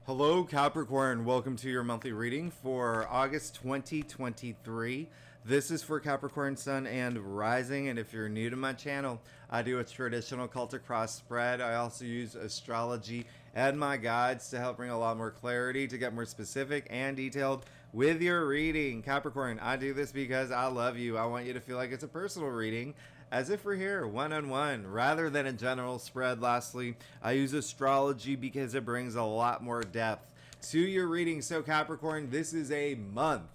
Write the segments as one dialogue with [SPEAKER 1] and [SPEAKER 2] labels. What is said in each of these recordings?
[SPEAKER 1] Hello, Capricorn. Welcome to your monthly reading for August 2023. This is for Capricorn Sun and Rising, and if you're new to my channel, I do a traditional Celtic cross spread. I also use astrology and my guides to help bring a lot more clarity, to get more specific and detailed with your reading. Capricorn, I do this because I love you. I want you to feel like it's a personal reading, as if we're here one-on-one rather than a general spread. Lastly, I use astrology because it brings a lot more depth to your reading. So Capricorn, this is a month.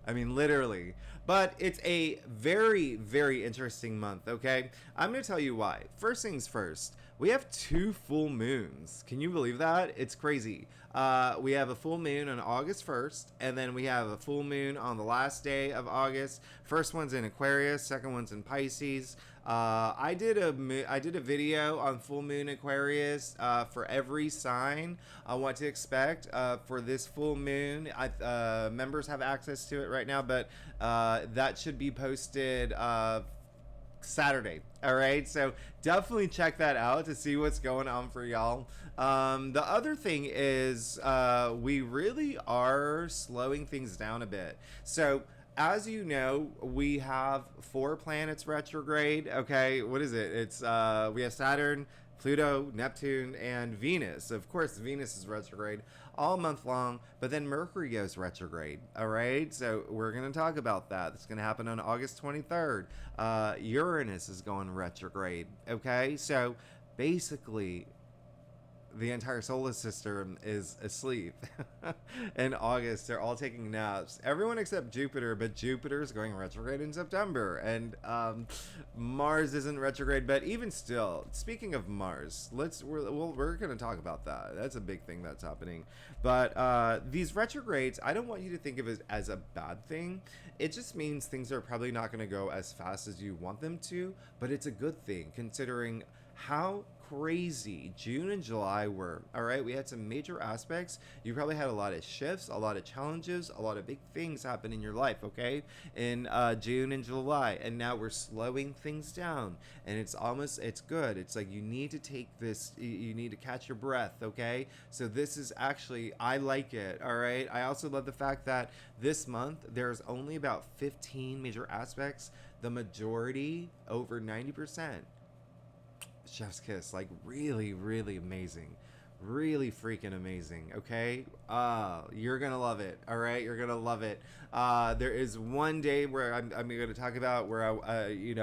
[SPEAKER 1] I mean, literally. But it's a very, very interesting month, okay? I'm going to tell you why. First things first, we have 2 full moons. Can you believe that? It's crazy. We have a full moon on August 1st, and then we have a full moon on the last day of August. First one's in Aquarius, second one's in Pisces. I did a video on full moon Aquarius for every sign what to expect for this full moon. Members have access to it right now, but that should be posted Saturday. All right, so definitely check that out to see what's going on for y'all. The other thing is we really are slowing things down a bit. So as you know, we have 4 planets retrograde. Okay, what is it? It's we have Saturn, Pluto, Neptune, and Venus. Of course, Venus is retrograde all month long, but then Mercury goes retrograde. All right, so we're going to talk about that. It's going to happen on August 23rd. Uranus is going retrograde. Okay, so basically, the entire solar system is asleep in August. They're all taking naps. Everyone except Jupiter, but Jupiter is going retrograde in September, and Mars isn't retrograde. But even still, speaking of Mars, we're going to talk about that. That's a big thing that's happening. But these retrogrades, I don't want you to think of it as a bad thing. It just means things are probably not going to go as fast as you want them to, but it's a good thing considering how crazy June and July were. All right, we had some major aspects. You probably had a lot of shifts, a lot of challenges, a lot of big things happen in your life, okay, in June and July, and now we're slowing things down, and it's good. It's like you need to take this, you need to catch your breath, okay? So this is actually, I like it. All right, I also love the fact that this month there's only about 15 major aspects, the majority over 90%. Chef's kiss, like really, really amazing, really freaking amazing. Okay, you're gonna love it. All right, you're gonna love it. There is one day where I'm going to talk about where I want you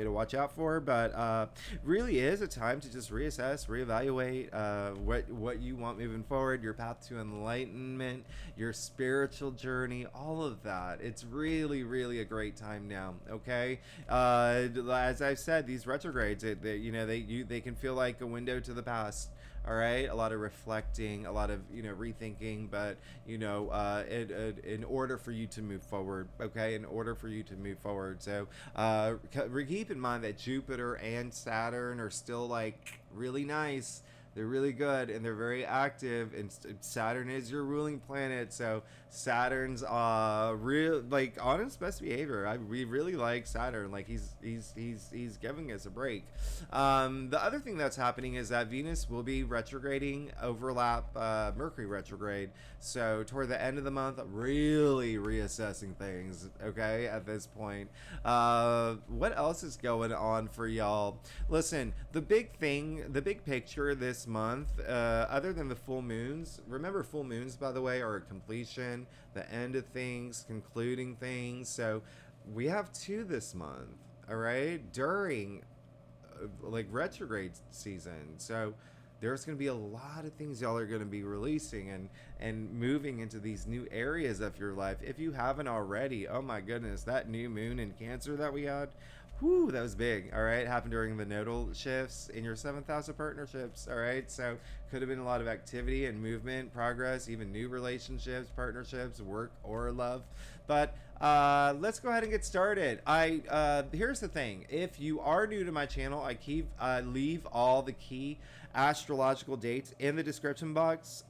[SPEAKER 1] to watch out for, but really is a time to just reassess, reevaluate what you want moving forward, your path to enlightenment, your spiritual journey, all of that. It's really, really a great time now. Okay, as I've said, these retrogrades, they can feel like a window to the past. All right, a lot of reflecting, a lot of rethinking, but in order for you to move forward, okay, in order for you to move forward. So keep in mind that Jupiter and Saturn are still like really nice. They're really good and they're very active, and Saturn is your ruling planet, so Saturn's real, like, on its best behavior. We really like Saturn. Like he's giving us a break. The other thing that's happening is that Venus will be retrograding, overlap Mercury retrograde. So toward the end of the month, really reassessing things. Okay, at this point, what else is going on for y'all? Listen, the big picture this month, other than the full moons, remember full moons, by the way, are a completion, the end of things, concluding things. So we have 2 this month, all right, during like retrograde season. So there's going to be a lot of things y'all are going to be releasing and moving into these new areas of your life. If you haven't already, oh my goodness, that new moon in Cancer that we had, whoo, that was big. All right, happened during the nodal shifts in your 7th house of partnerships. All right, so could have been a lot of activity and movement, progress, even new relationships, partnerships, work, or love. But let's go ahead and get started. Here's the thing: if you are new to my channel, I leave all the key astrological dates in the description box.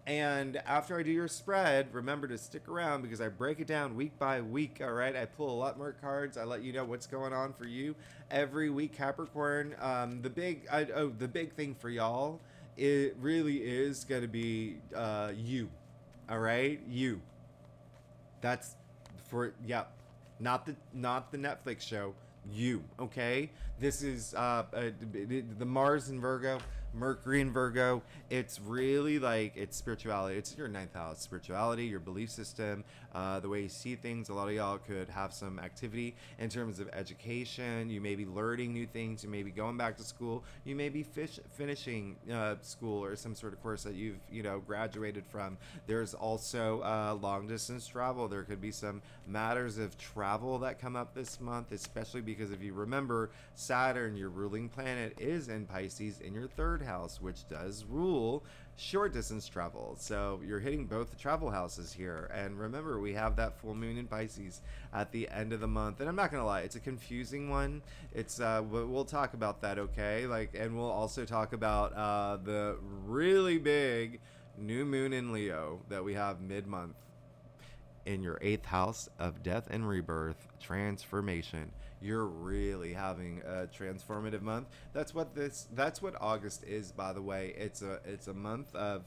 [SPEAKER 1] And after I do your spread, remember to stick around because I break it down week by week. All right, I pull a lot more cards. I let you know what's going on for you every week, Capricorn. The big thing for y'all it really is going to be you. All right, you. That's for not the Netflix show. You, okay? This is the Mars in Virgo, Mercury in Virgo. It's really like it's spirituality. It's your ninth house, spirituality, your belief system, the way you see things. A lot of y'all could have some activity in terms of education. You may be learning new things. You may be going back to school. You may be finishing school or some sort of course that you've graduated from. There's also long distance travel. There could be some matters of travel that come up this month, especially because if you remember, Saturn, your ruling planet, is in Pisces in your third house, which does rule short distance travel. So you're hitting both the travel houses here. And remember, we have that full moon in Pisces at the end of the month. And I'm not gonna lie, it's a confusing one. It's we'll talk about that, okay? And we'll also talk about the really big new moon in Leo that we have mid-month in your 8th house of death and rebirth, transformation. You're really having a transformative month. That's what August is, by the way. It's a month of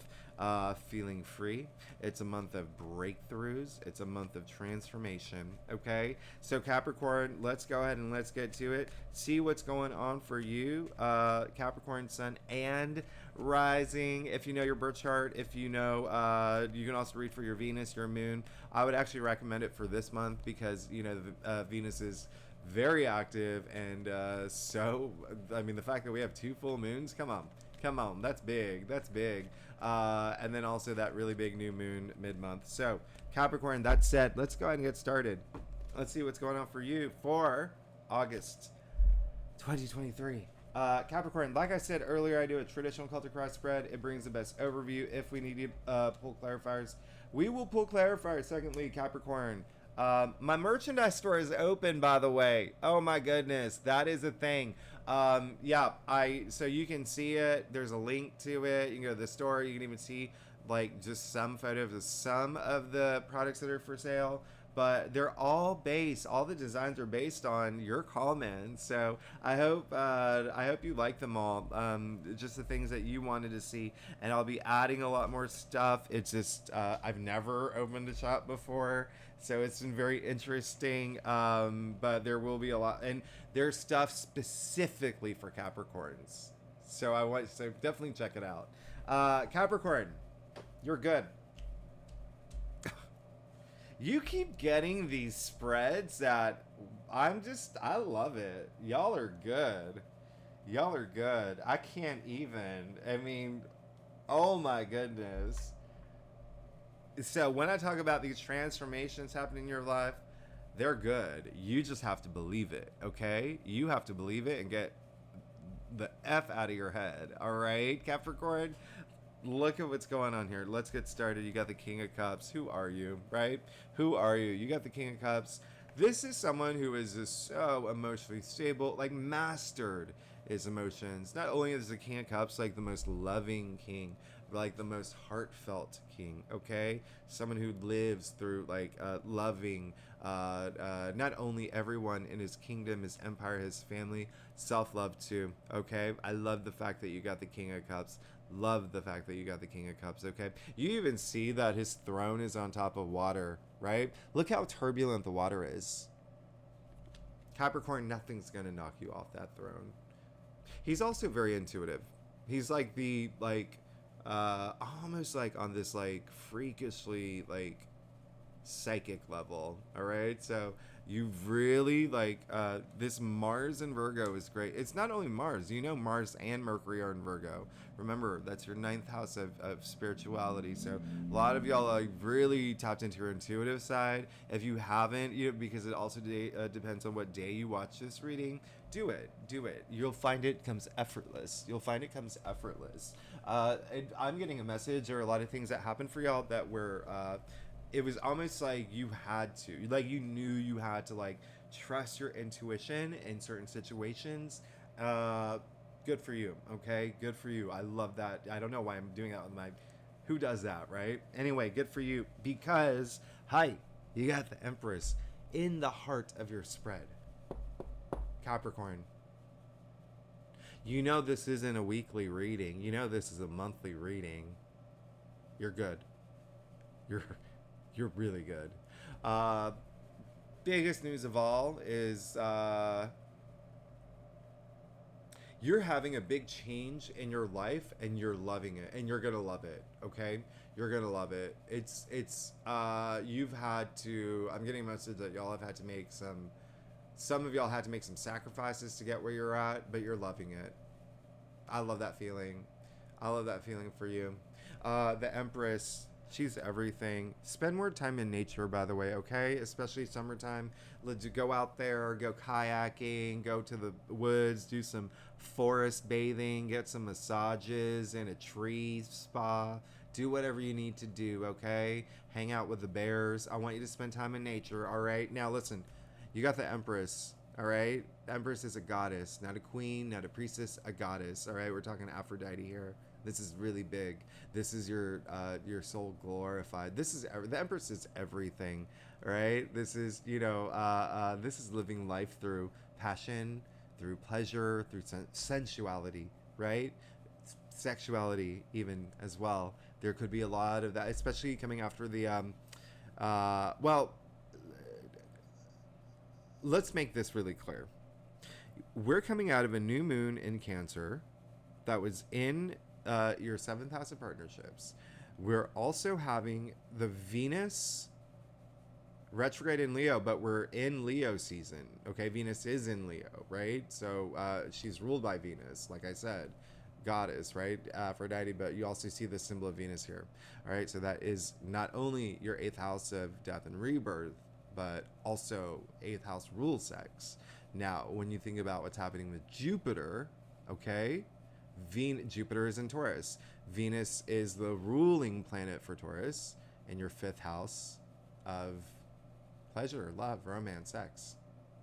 [SPEAKER 1] feeling free. It's a month of breakthroughs. It's a month of transformation. Okay, so Capricorn, let's go ahead and let's get to it. See what's going on for you, Capricorn Sun and Rising. If you know your birth chart, if you know, you can also read for your Venus, your Moon. I would actually recommend it for this month because Venus is very active, and so I mean the fact that we have 2 full moons, come on, that's big. And then also that really big new moon mid-month. So Capricorn, that said, let's go ahead and get started. Let's see what's going on for you for August 2023. Capricorn, like I said earlier, I do a traditional Celtic cross spread. It brings the best overview. If we need to pull clarifiers, we will pull clarifiers. Secondly, Capricorn, my merchandise store is open, by the way. Oh my goodness, that is a thing. So you can see it. There's a link to it. You can go to the store. You can even see just some photos of some of the products that are for sale. But they're all the designs are based on your comment. So I hope you like them all. Just the things that you wanted to see. And I'll be adding a lot more stuff. It's just, I've never opened a shop before. So it's been very interesting. But there will be a lot. And there's stuff specifically for Capricorns. So definitely check it out. Capricorn, you're good. You keep getting these spreads that I love it. Y'all are good. I can't even. I mean, oh my goodness. So when I talk about these transformations happening in your life, they're good. You just have to believe it, okay? You have to believe it and get the F out of your head, all right, Capricorn? Look at what's going on here. Let's get started. You got the King of Cups. Who are you, right? Who are you? You got the King of Cups. This is someone who is just so emotionally stable, mastered his emotions. Not only is the King of Cups the most loving king, but the most heartfelt king, okay? Someone who lives through loving not only everyone in his kingdom, his empire, his family, self-love too, okay? I love the fact that you got the King of Cups. Love the fact that you got the King of Cups, okay? You even see that his throne is on top of water, right? Look how turbulent the water is. Capricorn, nothing's gonna knock you off that throne. He's also very intuitive. He's almost on this freakishly psychic level, all right? So you've really this Mars in Virgo is great. It's not only Mars, Mars and Mercury are in Virgo. Remember, that's your 9th house of spirituality. So a lot of y'all are really tapped into your intuitive side. If you haven't, because it also depends on what day you watch this reading, do it. You'll find it comes effortless. I'm getting a message or a lot of things that happened for y'all that were it was almost you had to, you knew you had to trust your intuition in certain situations. Good for you, okay? Good for you. I love that. I don't know why I'm doing that with who does that, right? Anyway, good for you because, you got the Empress in the heart of your spread. Capricorn. You know this isn't a weekly reading. You know this is a monthly reading. You're good. You're you're really good. Uh, Biggest news of all is you're having a big change in your life and you're loving it and you're gonna love it. Okay, you're gonna love it. It's you've had to, I'm getting a message that y'all have had to make some of y'all had to make some sacrifices to get where you're at, but you're loving it. I love that feeling. I love that feeling for you. The Empress, she's everything. Spend more time in nature, by the way, okay? Especially summertime. Let's go out there, go kayaking, go to the woods, do some forest bathing, get some massages in a tree spa. Do whatever you need to do, okay? Hang out with the bears. I want you to spend time in nature, all right? Now, listen, you got the Empress. All right, Empress is a goddess, not a queen, not a priestess, a goddess. All right, we're talking Aphrodite here. This is really big. This is your soul glorified. The Empress is everything. All right, this is this is living life through passion, through pleasure, through sensuality. Right, sexuality even as well. There could be a lot of that, especially coming after the well. Let's make this really clear. We're coming out of a new moon in Cancer that was in your seventh house of partnerships. We're also having the Venus retrograde in Leo, but we're in Leo season. Okay, Venus is in Leo, right? So she's ruled by Venus, like I said, goddess, right? Aphrodite, but you also see the symbol of Venus here. All right, so that is not only your eighth house of death and rebirth, but also eighth house rules sex. Now, when you think about what's happening with Jupiter, okay, Jupiter is in Taurus. Venus is the ruling planet for Taurus in your fifth house of pleasure, love, romance, sex.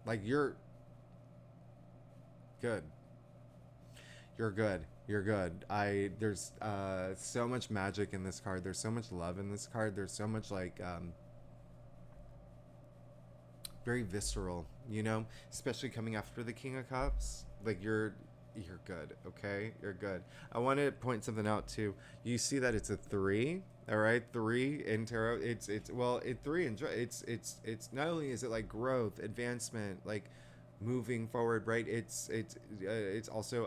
[SPEAKER 1] Like, you're good. You're good. You're good. There's so much magic in this card. There's so much love in this card. There's so much like very visceral, especially coming after the King of Cups. Like you're good, okay? You're good. I want to point something out too. You see that it's a 3, all right? 3 in tarot. It's not only is it like growth, advancement, like moving forward, right? It's also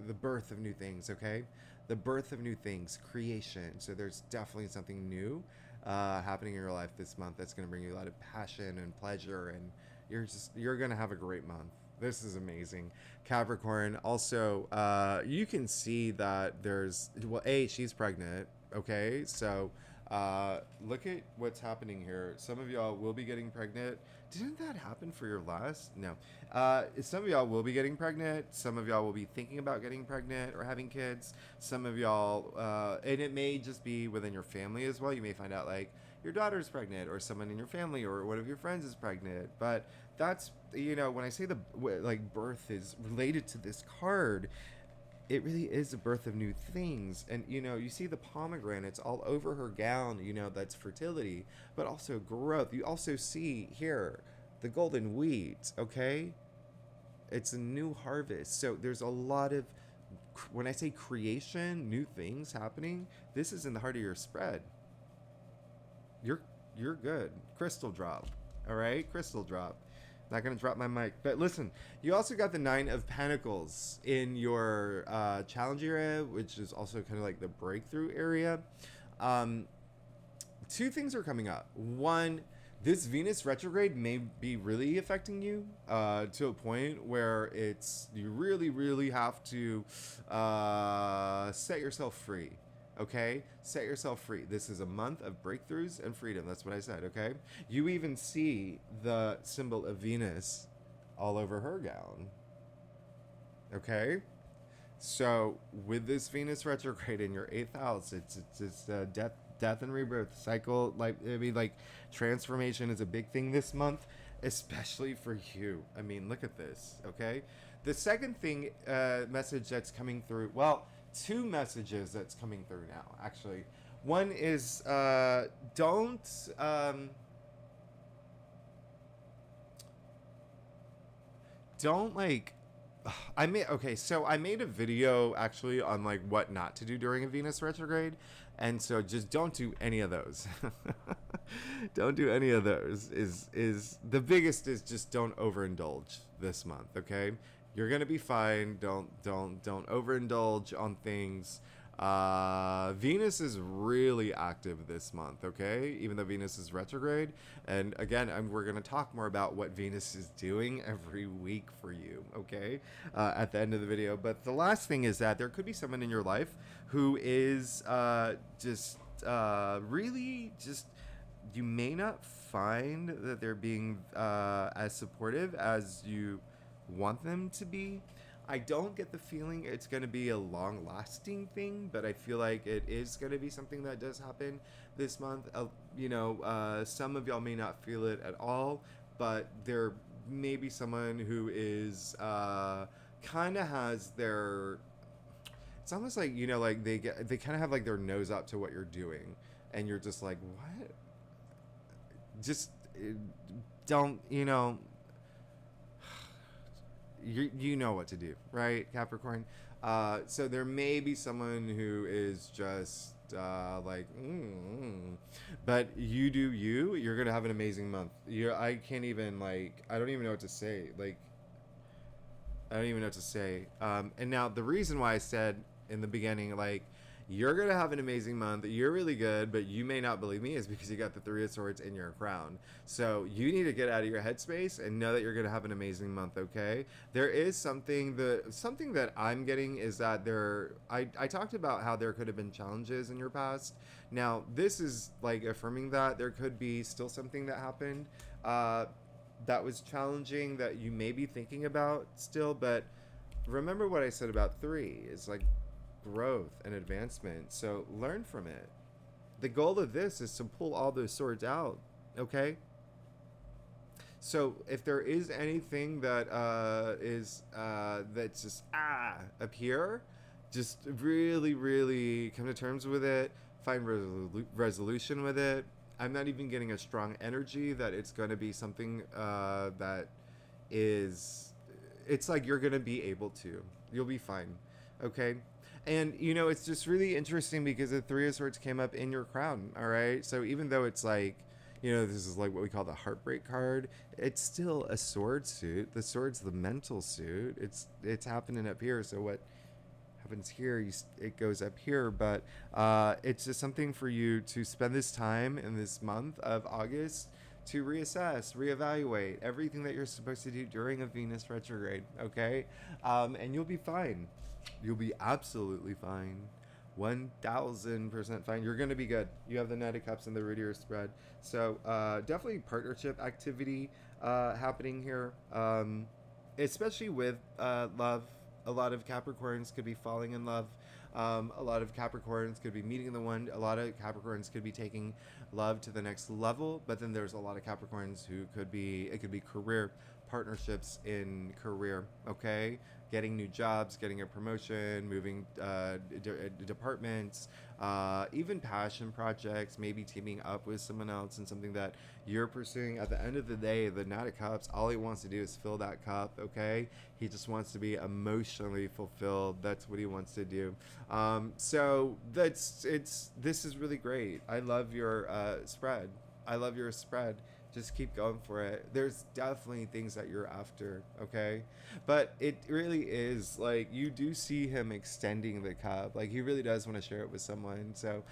[SPEAKER 1] the birth of new things, okay? The birth of new things, creation. So there's definitely something new happening in your life this month that's going to bring you a lot of passion and pleasure, and you're going to have a great month. This is amazing. Capricorn, also, you can see that she's pregnant, okay? So look at what's happening here. Some of y'all will be getting pregnant. Didn't that happen for your last? No. Some of y'all will be getting pregnant. Some of y'all will be thinking about getting pregnant or having kids. Some of y'all, and it may just be within your family as well. You may find out like your daughter's pregnant or someone in your family or one of your friends is pregnant. But that's, when I say birth is related to this card, it really is a birth of new things. And you see the pomegranates all over her gown, that's fertility, but also growth. You also see here the golden wheat, okay? It's a new harvest. So there's a lot of, when I say creation, new things happening, this is in the heart of your spread. You're good. Crystal drop. All right? Crystal drop. Not going to drop my mic. But listen, you also got the 9 of Pentacles in your challenge area, which is also kind of like the breakthrough area. 2 things are coming up. One, this Venus retrograde may be really affecting you to a point where you really, really have to set yourself free. Okay? Set yourself free. This is a month of breakthroughs and freedom. That's what I said, okay? You even see the symbol of Venus all over her gown. Okay? So, with this Venus retrograde in your 8th house, it's death and rebirth cycle. Transformation is a big thing this month, especially for you. I mean, look at this, okay? The second thing, message that's coming through, 2 messages that's coming through now, actually. One is don't So I made a video actually on like what not to do during a Venus retrograde, and so just don't do any of those. Don't do any of those. Is the biggest is just don't overindulge this month, okay? You're gonna be fine. Don't overindulge on things. Venus is really active this month, okay? Even though Venus is retrograde. And again, we're going to talk more about what Venus is doing every week for you, okay? At the end of the video. But the last thing is that there could be someone in your life who is really just, you may not find that they're being as supportive as you want them to be. I don't get the feeling it's going to be a long-lasting thing, but I feel like it is going to be something that does happen this month. Some of y'all may not feel it at all, but there may be someone who is kind of has their. It's almost like like they kind of have like their nose up to what you're doing, and you're just like, what? Just don't You know what to do, right, Capricorn? So there may be someone who is just but you do you. You're gonna have an amazing month. I can't even I don't even know what to say. I don't even know what to say. And now the reason why I said in the beginning you're gonna have an amazing month, you're really good, but you may not believe me, is because you got the Three of Swords in your crown. So you need to get out of your headspace and know that you're gonna have an amazing month, okay? There is something that I'm getting is that I talked about how there could have been challenges in your past. Now this is affirming that there could be still something that happened that was challenging that you may be thinking about still, but remember what I said about 3 is growth and advancement. So learn from it. The goal of this is to pull all those swords out, okay? So if there is anything that that's just up here, just really come to terms with it, find resolution with it. I'm not even getting a strong energy that it's going to be something that is, it's like you're going to be able to. You'll be fine, okay? And, it's just really interesting because the Three of Swords came up in your crown, all right? So even though it's this is what we call the heartbreak card, it's still a sword suit. The sword's the mental suit. It's happening up here. So what happens here, it goes up here. But it's just something for you to spend this time in this month of August to reassess, reevaluate everything that you're supposed to do during a Venus retrograde, okay? And you'll be fine. You'll be absolutely fine. 1000% fine. You're going to be good. You have the Knight of Cups and the Root of your spread. So definitely partnership activity happening here, especially with love. A lot of Capricorns could be falling in love. A lot of Capricorns could be meeting the one. A lot of Capricorns could be taking love to the next level. But then there's a lot of Capricorns who it could be career partnerships in career, okay? Getting new jobs, getting a promotion, moving departments, even passion projects, maybe teaming up with someone else in something that you're pursuing. At the end of the day, the Knight of Cups, all he wants to do is fill that cup, okay? He just wants to be emotionally fulfilled. That's what he wants to do. So this is really great. I love your spread. I love your spread. Just keep going for it. There's definitely things that you're after, okay? But it really is you do see him extending the cup. He really does want to share it with someone. So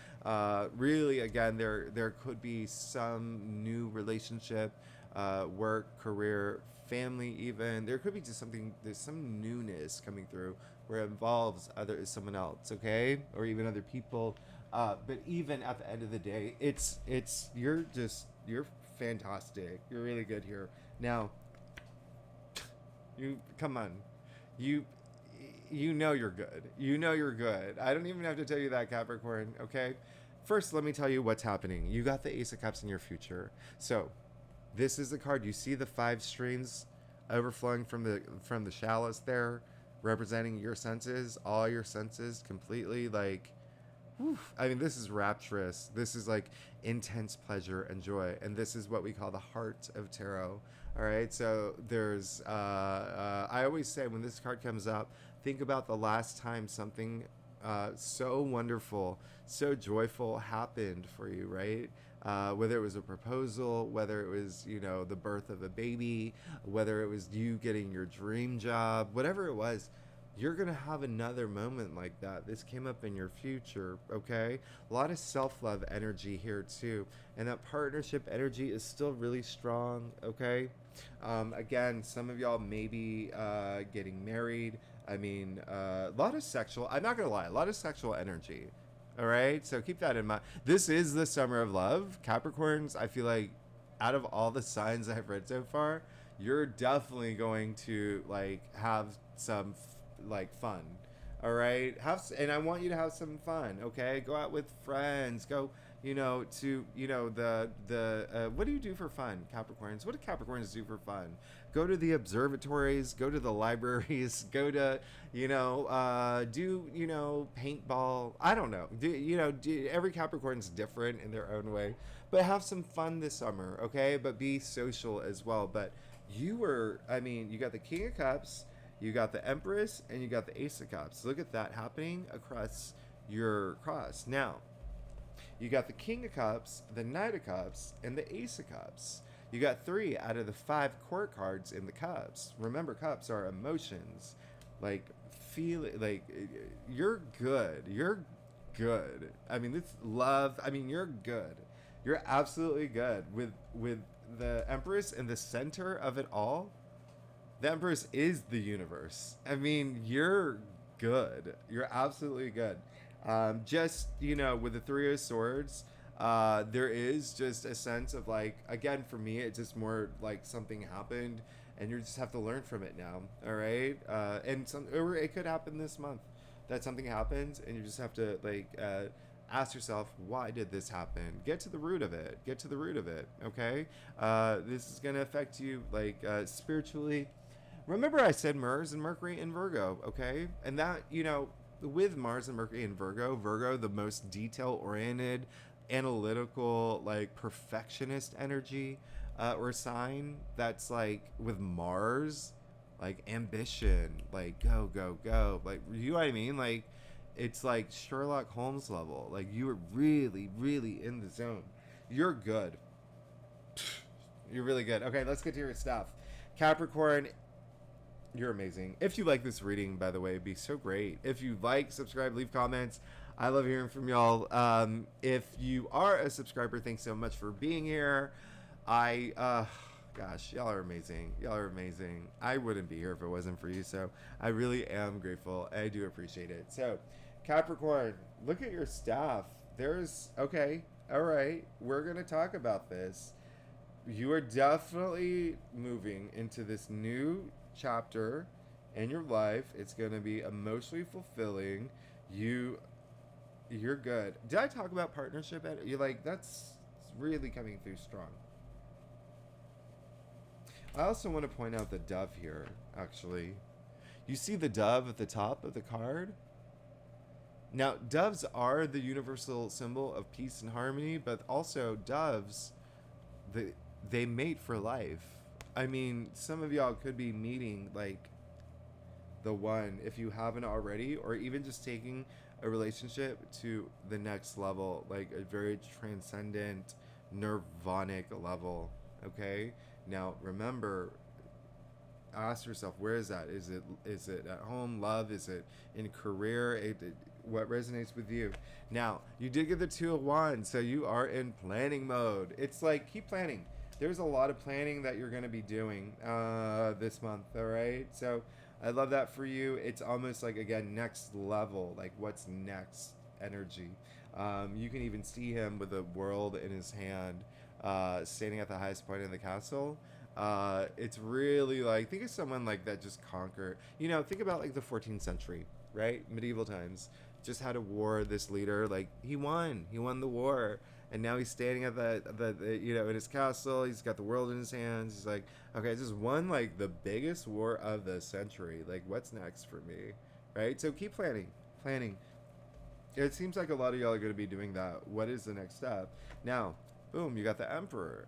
[SPEAKER 1] really, again, there could be some new relationship, work, career, family, even. There could be just there's some newness coming through where it involves someone else, okay? Or even other people. But even at the end of the day, you're fantastic. You're really good here. Now, come on. You know you're good. You know you're good. I don't even have to tell you that, Capricorn, okay? First, let me tell you what's happening. You got the Ace of Cups in your future. So, this is the card. You see the 5 streams overflowing from the chalice there, representing your senses, all your senses completely whew, I mean, this is rapturous. This is like intense pleasure and joy. And this is what we call the heart of tarot. All right. So there's, I always say when this card comes up, think about the last time something so wonderful, so joyful happened for you, right? Whether it was a proposal, whether it was, you know, the birth of a baby, whether it was you getting your dream job, whatever it was, you're going to have another moment like that. This came up in your future, okay? A lot of self-love energy here too. And that partnership energy is still really strong, okay? Again, some of y'all may be getting married. I mean, a lot of sexual, I'm not going to lie, a lot of sexual energy. All right? So keep that in mind. This is the summer of love. Capricorns, I feel like out of all the signs I've read so far, you're definitely going to like have some like fun. All right, and I want you to have some fun. Okay, go out with friends. Go, you know, to the what do you do for fun, Capricorns? What do Capricorns do for fun? Go to the observatories. Go to the libraries. Go to do paintball. I don't know. Every Capricorn's different in their own way, but have some fun this summer. Okay, but be social as well. But you got the King of Cups. You got the Empress and you got the Ace of Cups. Look at that happening across your cross. Now, you got the King of Cups, the Knight of Cups, and the Ace of Cups. You got 3 out of the 5 court cards in the Cups. Remember, Cups are emotions. Like, you're good. You're good. I mean, it's love. I mean, you're good. You're absolutely good. With the Empress in the center of it all, the Empress is the universe. I mean, you're good. You're absolutely good. Just, with the 3 of Swords, there is just a sense of like, again, for me, it's just more like something happened and you just have to learn from it now. All right. Or it could happen this month that something happens and you just have to ask yourself, why did this happen? Get to the root of it. Okay. This is going to affect you spiritually. Remember I said Mars and Mercury in Virgo, okay? And that, with Mars and Mercury in Virgo, the most detail-oriented, analytical, perfectionist energy or sign, that's with Mars, ambition, go, go, go. You know what I mean? It's like Sherlock Holmes level. You are really, really in the zone. You're good. You're really good. Okay, let's get to your stuff. Capricorn, you're amazing. If you like this reading, by the way, it'd be so great. If you like, subscribe, leave comments. I love hearing from y'all. If you are a subscriber, thanks so much for being here. Gosh, y'all are amazing. I wouldn't be here if it wasn't for you, so I really am grateful. I do appreciate it. So, Capricorn, look at your stuff. Okay, all right, we're going to talk about this. You are definitely moving into this new chapter in your life. It's going to be emotionally fulfilling. You're good. Did I talk about partnership? That's really coming through strong. I also want to point out the dove here, actually. You see the dove at the top of the card? Now, doves are the universal symbol of peace and harmony, but also doves, they mate for life. I mean, some of y'all could be meeting the one if you haven't already, or even just taking a relationship to the next level, a very transcendent, nirvanic level. Okay? Now, remember, ask yourself, where is that? Is it at home, love? Is it in career? What resonates with you? Now, you did get the 2 of Wands, so you are in planning mode. It's keep planning. There's a lot of planning that you're going to be doing this month, all right? So I love that for you. It's almost again, next level, what's next energy. You can even see him with the world in his hand, standing at the highest point in the castle. It's really think of someone that just conquered. Think about the 14th century, right? Medieval times. Just had a war, this leader, he won the war. And now he's standing at the in his castle. He's got the world in his hands. He's like, okay, I just won the biggest war of the century. What's next for me, right? So keep planning. It seems like a lot of y'all are going to be doing that. What is the next step? Now, boom, you got the Emperor.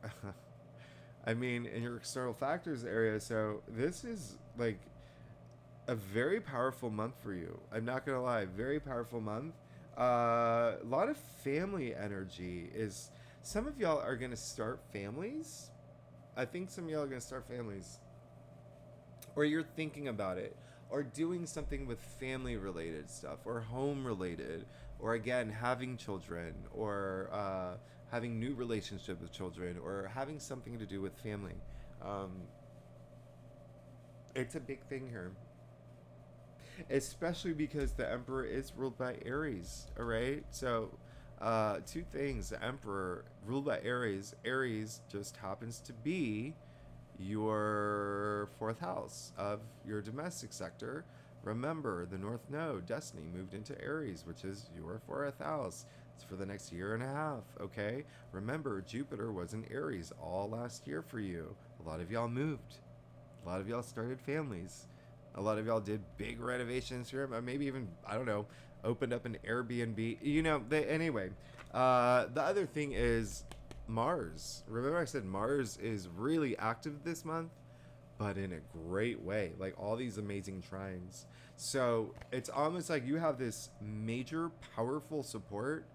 [SPEAKER 1] I mean, in your external factors area, so this is like a very powerful month for you. I'm not going to lie, very powerful month. A lot of family energy is. Some of y'all are going to start families. I think some of y'all are going to start families. Or you're thinking about it. Or doing something with family related stuff. Or home related. Or again, having children. Or having new relationship with children. Or having something to do with family. It's a big thing here. Especially because the Emperor is ruled by Aries. Alright? So, two things. The Emperor ruled by Aries. Aries just happens to be your fourth house of your domestic sector. Remember, the North Node, Destiny, moved into Aries, which is your fourth house. It's for the next year and a half, okay? Remember, Jupiter was in Aries all last year for you. A lot of y'all moved. A lot of y'all started families. A lot of y'all did big renovations here. Maybe even, I don't know, opened up an Airbnb. You know, anyway. The other thing is Mars. Remember I said Mars is really active this month, but in a great way. Like all these amazing trines. So it's almost like you have this major, powerful support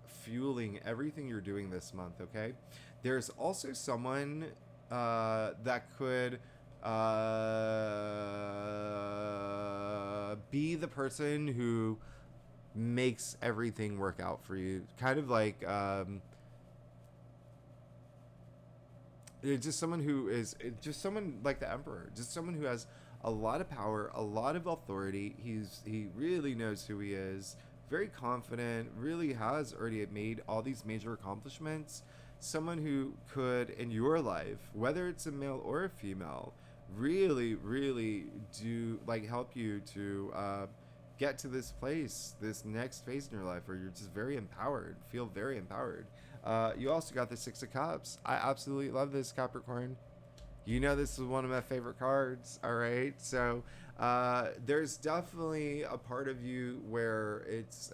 [SPEAKER 1] fueling everything you're doing this month, okay? There's also someone that could be the person who makes everything work out for you. Kind of like it's just someone who is just someone like the Emperor, just someone who has a lot of power, a lot of authority. He really knows who he is, very confident, really has already made all these major accomplishments. Someone who could in your life, whether it's a male or a female, really do like help you to get to this place, this next phase in your life where you're just very empowered, feel very empowered. You also got the Six of Cups. I absolutely love this, Capricorn. You know this is one of my favorite cards, all right? So there's definitely a part of you where it's,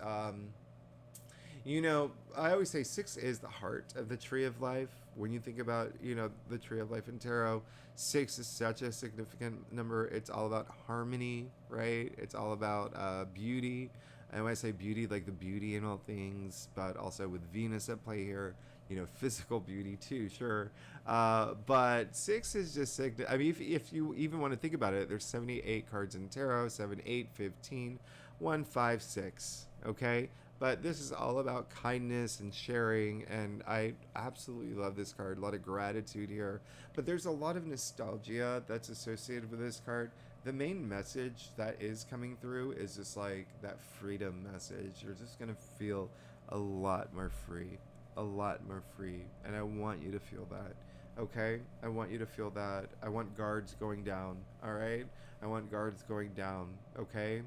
[SPEAKER 1] you know, I always say 6 is the heart of the tree of life. When you think about, you know, the tree of life in tarot, 6 is such a significant number. It's all about harmony, right? It's all about beauty. And when I say beauty, like the beauty in all things, but also with Venus at play here, you know, physical beauty too, sure. But 6 is just, I mean, if you even want to think about it, there's 78 cards in tarot, 7, 8, 15, 1, 5, 6, okay? But this is all about kindness and sharing, and I absolutely love this card. A lot of gratitude here. But there's a lot of nostalgia that's associated with this card. The main message that is coming through is just like that freedom message. You're just going to feel a lot more free. A lot more free. And I want you to feel that. Okay? I want you to feel that. I want guards going down. All right? I want guards going down. Okay?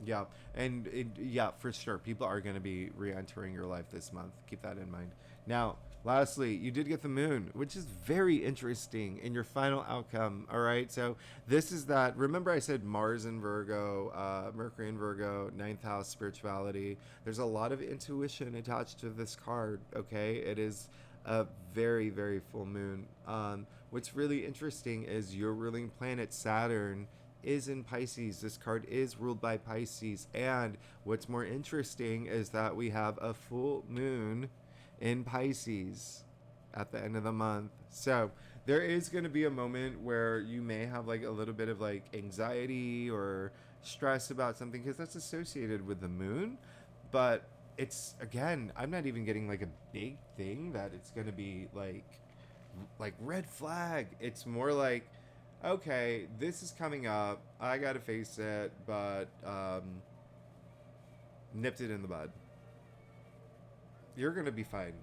[SPEAKER 1] Yeah, and yeah, for sure, people are going to be re-entering your life this month. Keep that in mind. Now, lastly, you did get the moon, which is very interesting in your final outcome. All right, so this is that. Remember, I said Mars in Virgo, Mercury in Virgo, ninth house spirituality. There's a lot of intuition attached to this card. Okay, it is a very full moon. What's really interesting is your ruling planet Saturn is in Pisces. This card is ruled by Pisces, and what's more interesting is that we have a full moon in Pisces at the end of the month. So there is going to be a moment where you may have like a little bit of like anxiety or stress about something because that's associated with the moon. But it's, again, I'm not even getting like a big thing that it's going to be like red flag. It's more like, okay, this is coming up. I gotta face it, but nipped it in the bud. You're gonna be fine.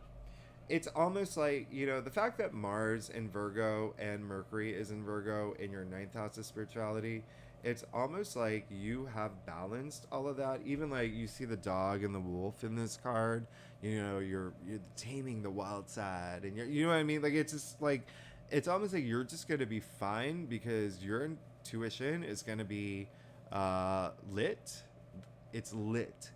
[SPEAKER 1] It's almost like, you know, the fact that Mars in Virgo and Mercury is in Virgo in your ninth house of spirituality, it's almost like you have balanced all of that. Even like you see the dog and the wolf in this card, you know, you're taming the wild side, and you know what I mean? Like, it's just like, it's almost like you're just going to be fine because your intuition is going to be Lit. It's lit.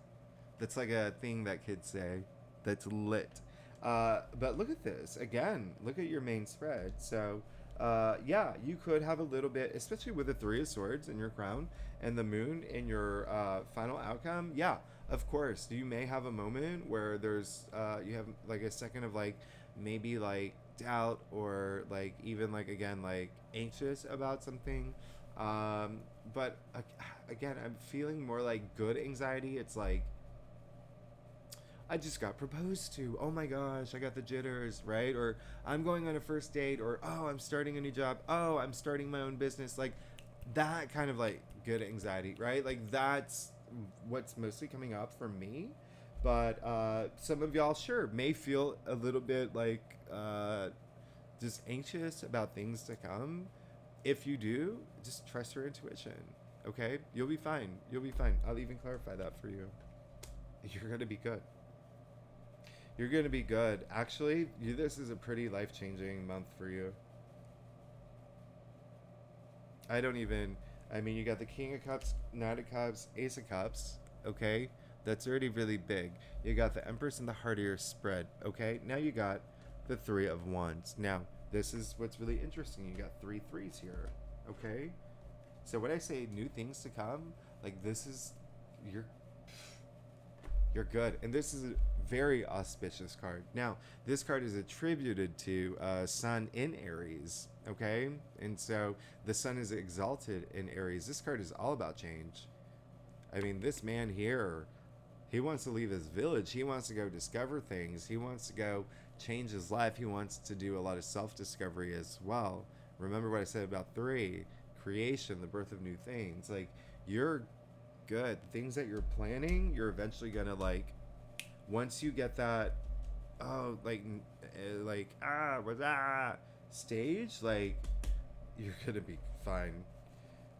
[SPEAKER 1] That's like a thing that kids say. That's lit. But look at this. Again, look at your main spread. So, yeah, you could have a little bit, especially with the Three of Swords in your crown and the moon in your final outcome. Yeah, of course. You may have a moment where there's, you have like a second of like, maybe like doubt or like even like, again, like anxious about something. But again, I'm feeling more like good anxiety. It's like, I just got proposed to. Oh my gosh, I got the jitters, right? Or I'm going on a first date, or oh, I'm starting a new job. Oh, I'm starting my own business. Like that kind of like good anxiety, right? Like that's what's mostly coming up for me. But some of y'all, sure, may feel a little bit like just anxious about things to come. If you do, just trust your intuition. Okay? You'll be fine. You'll be fine. I'll even clarify that for you. You're going to be good. You're going to be good. Actually, this is a pretty life-changing month for you. I mean, you got the King of Cups, Knight of Cups, Ace of Cups, okay? That's already really big. You got the Empress and the heart of your spread, okay? Now you got the Three of Wands. Now, this is what's really interesting. You got 3 threes here, okay? So when I say new things to come, like this is, you're good. And this is a very auspicious card. Now, this card is attributed to Sun in Aries, okay? And so the Sun is exalted in Aries. This card is all about change. I mean, this man here, he wants to leave his village. He wants to go discover things. He wants to go change his life. He wants to do a lot of self-discovery as well. Remember what I said about 3, creation, the birth of new things. Like, you're good. Things that you're planning, you're eventually gonna like, once you get that, oh, stage, like, you're gonna be fine.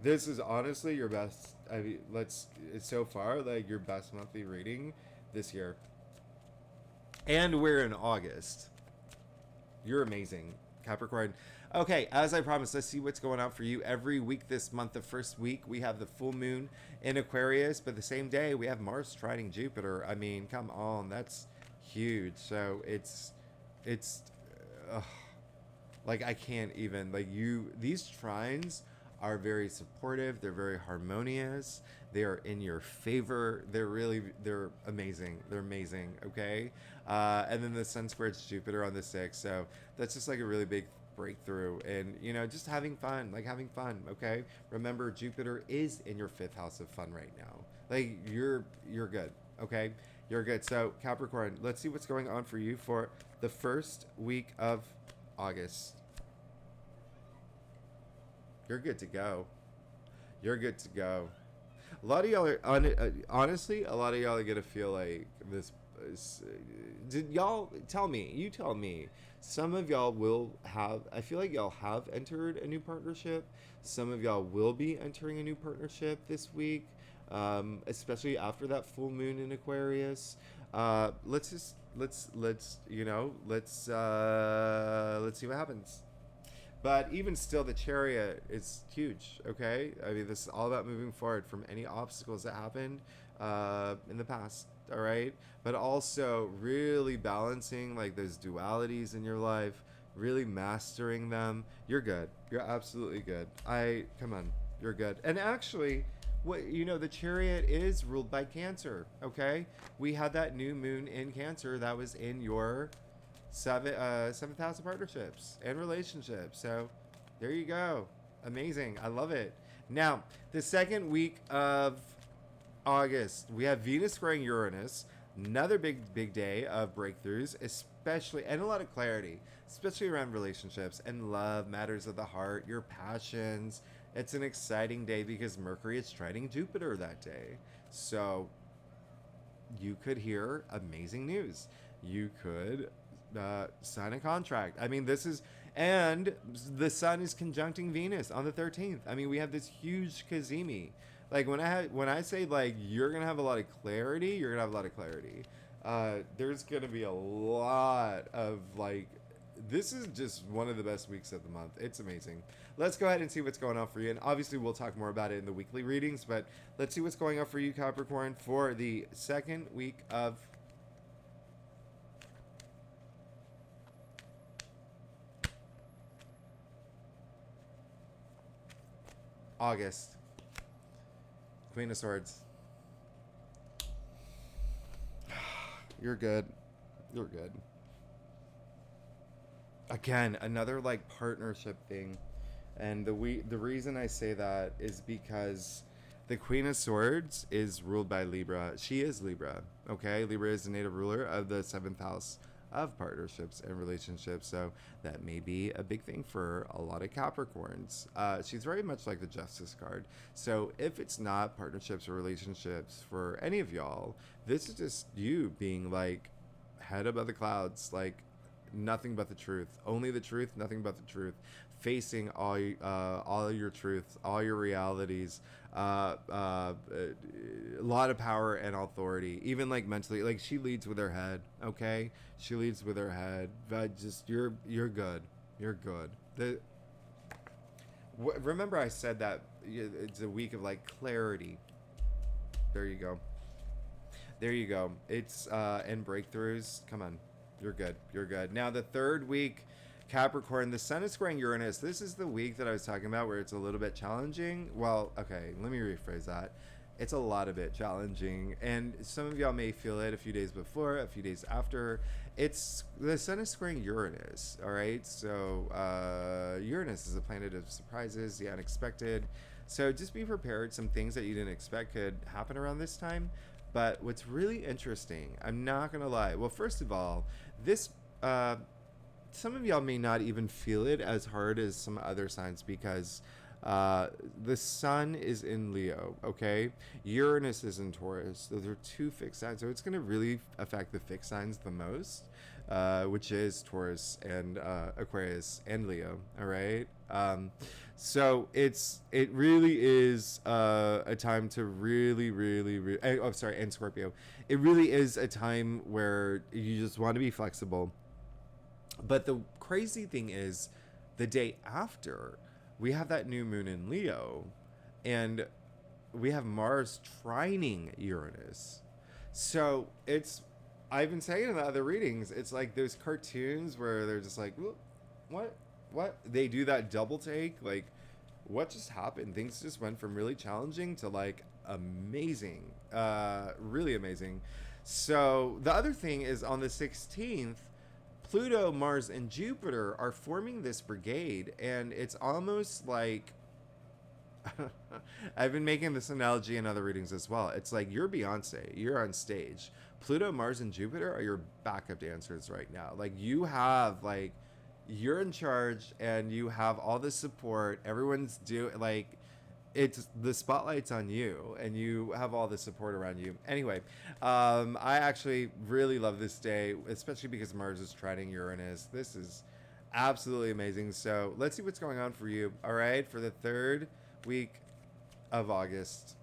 [SPEAKER 1] This is honestly your best. I mean, it's so far like your best monthly reading this year. And we're in August. You're amazing, Capricorn. Okay, as I promised, let's see what's going on for you. Every week this month, the first week, we have the full moon in Aquarius, but the same day we have Mars trining Jupiter. I mean, come on, that's huge. So it's like I can't even, like, these trines are very supportive. They're very harmonious. They are in your favor. They're amazing. They're amazing. Okay. And then the Sun squares Jupiter on the 6th. So that's just like a really big breakthrough, and just having fun, okay? Remember, Jupiter is in your 5th house of fun right now. Like, you're good, okay? You're good. So Capricorn, let's see what's going on for you for the first week of August. You're good to go. You're good to go. A lot of y'all are honestly, a lot of y'all are gonna feel like this. Did y'all tell me? You tell me. Some of y'all will have, I feel like y'all have entered a new partnership. Some of y'all will be entering a new partnership this week, especially after that full moon in Aquarius. Let's see what happens. But even still, the Chariot is huge, okay? I mean, this is all about moving forward from any obstacles that happened in the past, all right? But also really balancing, like, those dualities in your life, really mastering them. You're good. You're absolutely good. Come on, you're good. And actually, the Chariot is ruled by Cancer, okay? We had that new moon in Cancer that was in your 7th house of partnerships and relationships. So there you go. Amazing. I love it. Now, the second week of August, we have Venus squaring Uranus. Another big day of breakthroughs, especially, and a lot of clarity, especially around relationships and love, matters of the heart, your passions. It's an exciting day because Mercury is trining Jupiter that day. So you could hear amazing news. You could sign a contract. I mean, and the Sun is conjuncting Venus on the 13th. I mean, we have this huge Cazimi. Like, when I say, like, you're gonna have a lot of clarity, you're gonna have a lot of clarity. There's gonna be a lot of, like, this is just one of the best weeks of the month. It's amazing. Let's go ahead and see what's going on for you. And obviously, we'll talk more about it in the weekly readings, but let's see what's going on for you, Capricorn, for the second week of August. Queen of Swords. You're good. You're good. Again, another like partnership thing. And the reason I say that is because the Queen of Swords is ruled by Libra. She is Libra. Okay? Libra is the native ruler of the 7th house of partnerships and relationships. So that may be a big thing for a lot of Capricorns. She's very much like the Justice card. So if it's not partnerships or relationships for any of y'all, this is just you being like head above the clouds, like nothing but the truth, only the truth, nothing but the truth, facing all your truths, all your realities, a lot of power and authority, even like mentally. Like she leads with her head. Okay, she leads with her head. But just you're good. You're good. Remember I said that it's a week of like clarity. There you go. There you go. It's and breakthroughs. Come on. You're good. You're good. Now, the third week, Capricorn, the sun is squaring Uranus. This is the week that I was talking about where it's a little bit challenging. Well, okay, let me rephrase that. It's a lot of it challenging. And some of y'all may feel it a few days before, a few days after. It's the sun is squaring Uranus. All right. So Uranus is a planet of surprises, the unexpected. So just be prepared. Some things that you didn't expect could happen around this time. But what's really interesting, I'm not going to lie. Well, first of all, this, some of y'all may not even feel it as hard as some other signs because the sun is in Leo, okay? Uranus is in Taurus. Those are two fixed signs. So it's going to really affect the fixed signs the most, which is Taurus and Aquarius and Leo, all right? So it really is a time to really and Scorpio. It really is a time where you just want to be flexible. But the crazy thing is, the day after, we have that new moon in Leo, and we have Mars trining Uranus. So I've been saying in the other readings, it's like those cartoons where they're just like, what? They do that double take, like, what just happened? Things just went from really challenging to like amazing, really amazing. So the other thing is on the 16th, Pluto, Mars, and Jupiter are forming this brigade, and it's almost like I've been making this analogy in other readings as well. It's like you're Beyonce, you're on stage. Pluto, Mars, and Jupiter are your backup dancers right now. Like you have like you're in charge and you have all the support. Everyone's it's the spotlight's on you and you have all the support around you. Anyway, I actually really love this day, especially because Mars is trining Uranus. This is absolutely amazing. So let's see what's going on for you. All right, for the third week of August.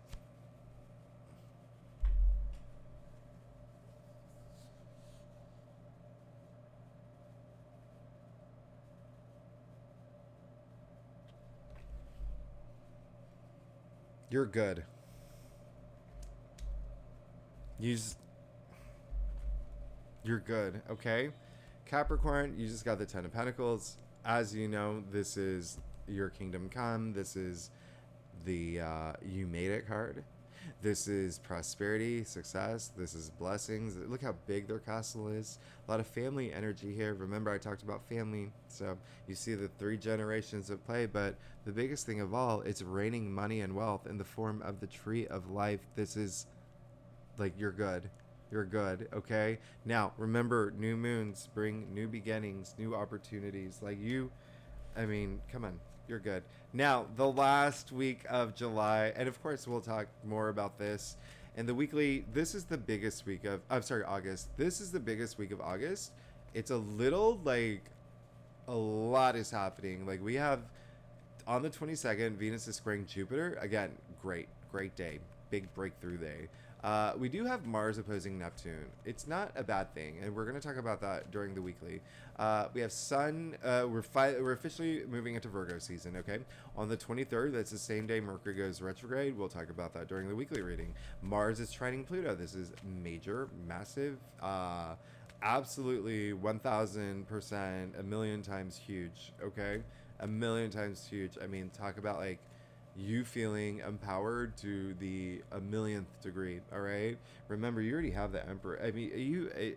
[SPEAKER 1] You're good. You're good, okay? Capricorn, you just got the Ten of Pentacles. As you know, this is your kingdom come. This is the you made it card. This is prosperity, success. This is blessings. Look how big their castle is. A lot of family energy here. Remember, I talked about family. So you see the 3 generations at play. But the biggest thing of all, it's raining money and wealth in the form of the tree of life. This is like, you're good. You're good, okay? Now, remember, new moons bring new beginnings, new opportunities. Like come on. You're good. Now, the last week of July, and of course we'll talk more about this. And the weekly, this is the biggest week of, August. This is the biggest week of August. It's a little like, a lot is happening. Like we have, on the 22nd, Venus is squaring Jupiter. Again, great day. Big breakthrough day. We do have Mars opposing Neptune. It's not a bad thing, and we're going to talk about that during the weekly. We have Sun. We're officially moving into Virgo season. Okay, on the 23rd, that's the same day Mercury goes retrograde. We'll talk about that during the weekly reading. Mars is trining Pluto. This is major, massive. Absolutely 1000%, a million times huge. Okay, a million times huge. I mean, talk about like you feeling empowered to the a millionth degree. All right, remember you already have the Emperor. I mean,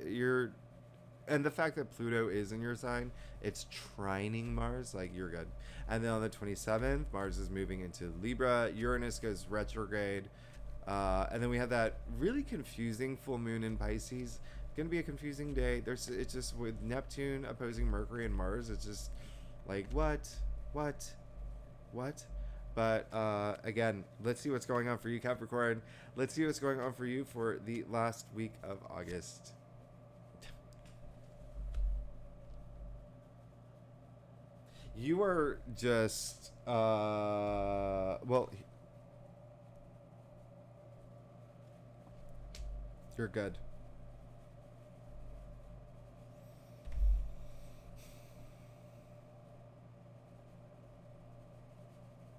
[SPEAKER 1] you're, and the fact that Pluto is in your sign, it's trining Mars, like you're good. And then on the 27th, Mars is moving into Libra. Uranus goes retrograde. And then we have that really confusing full moon in Pisces. Gonna be a confusing day. It's just with Neptune opposing Mercury and Mars. It's just like what. But again, let's see what's going on for you, Capricorn. Let's see what's going on for you for the last week of August. You are just well, you're good.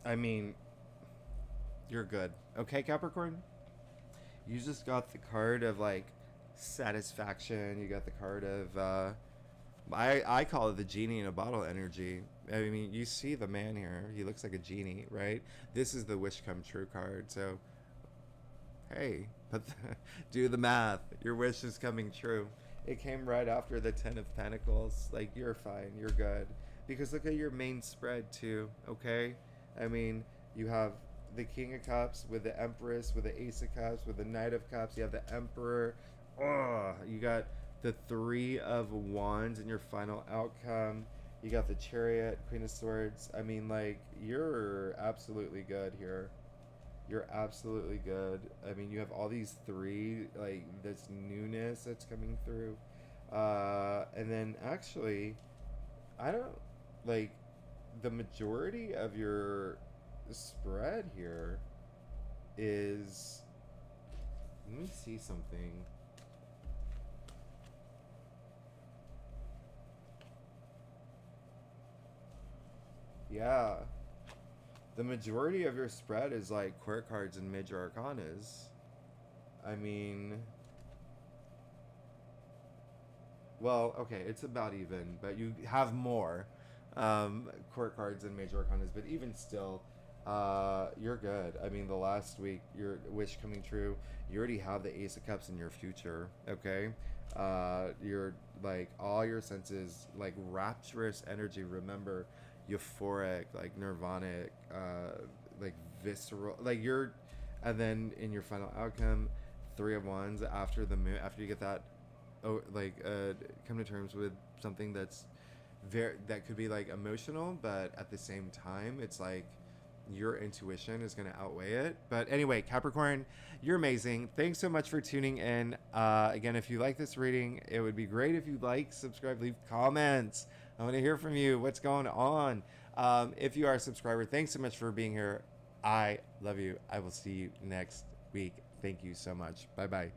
[SPEAKER 1] I mean, you're good. Okay, Capricorn? You just got the card of like satisfaction. You got the card of I call it the genie in a bottle energy. I mean, you see the man here. He looks like a genie, right? This is the wish come true card. So, hey, do the math. Your wish is coming true. It came right after the 10 of Pentacles. Like, you're fine. You're good. Because look at your main spread, too, okay? I mean, you have the King of Cups with the Empress, with the Ace of Cups, with the Knight of Cups. You have the Emperor. Oh, you got the Three of Wands in your final outcome. You got the Chariot, Queen of Swords. I mean, like, you're absolutely good here. You're absolutely good. I mean, you have all these three, like, this newness that's coming through. And then, actually, I don't, like, the majority of your spread here is, let me see something. Yeah, the majority of your spread is like court cards and major arcanas. I mean, well, okay, it's about even, but you have more court cards and major arcanas. But even still, you're good. I mean, the last week, your wish coming true. You already have the Ace of Cups in your future. Okay, you're like all your senses, like rapturous energy. Remember, euphoric, like nirvanic, like visceral, like you're, and then in your final outcome, Three of Wands after the moon, after you get that, like come to terms with something that's very, that could be like emotional, but at the same time, it's like your intuition is going to outweigh it. But anyway, Capricorn, you're amazing. Thanks so much for tuning in. Again, if you like this reading, it would be great if you like, subscribe, leave comments. I want to hear from you. What's going on? If you are a subscriber, thanks so much for being here. I love you. I will see you next week. Thank you so much. Bye-bye.